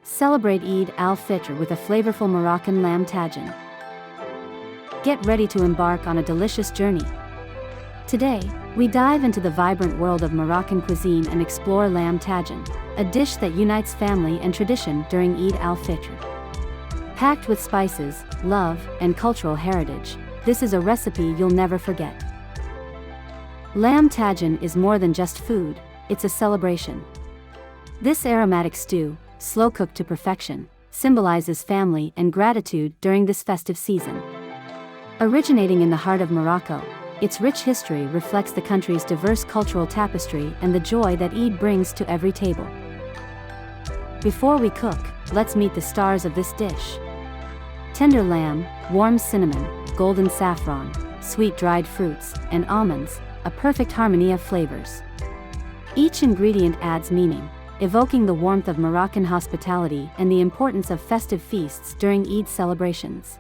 Celebrate Eid al Fitr with a flavorful Moroccan Lamb Tagine. Get ready to embark on a delicious journey. Today, we dive into the vibrant world of Moroccan cuisine and explore Lamb Tagine, a dish that unites family and tradition during Eid al Fitr. Packed with spices, love, and cultural heritage, this is a recipe you'll never forget. Lamb Tagine is more than just food, it's a celebration. This aromatic stew, slow-cooked to perfection, symbolizes family and gratitude during this festive season. Originating in the heart of Morocco, its rich history reflects the country's diverse cultural tapestry and the joy that Eid brings to every table. Before we cook, let's meet the stars of this dish. Tender lamb, warm cinnamon, golden saffron, sweet dried fruits, and almonds, a perfect harmony of flavors. Each ingredient adds meaning, evoking the warmth of Moroccan hospitality and the importance of festive feasts during Eid celebrations.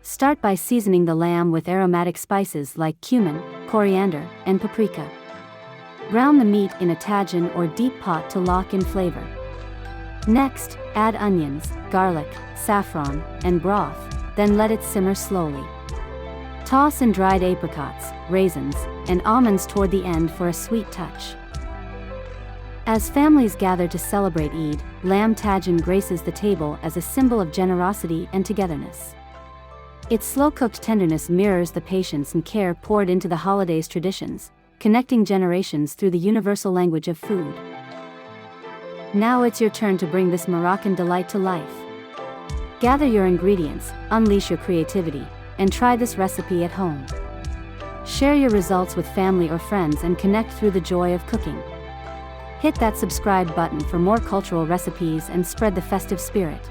Start by seasoning the lamb with aromatic spices like cumin, coriander, and paprika. Brown the meat in a tagine or deep pot to lock in flavor. Next, add onions, garlic, saffron, and broth, then let it simmer slowly. Toss in dried apricots, raisins, and almonds toward the end for a sweet touch. As families gather to celebrate Eid, Lamb Tagine graces the table as a symbol of generosity and togetherness. Its slow-cooked tenderness mirrors the patience and care poured into the holiday's traditions, connecting generations through the universal language of food. Now it's your turn to bring this Moroccan delight to life. Gather your ingredients, unleash your creativity, and try this recipe at home. Share your results with family or friends and connect through the joy of cooking. Hit that subscribe button for more cultural recipes and spread the festive spirit.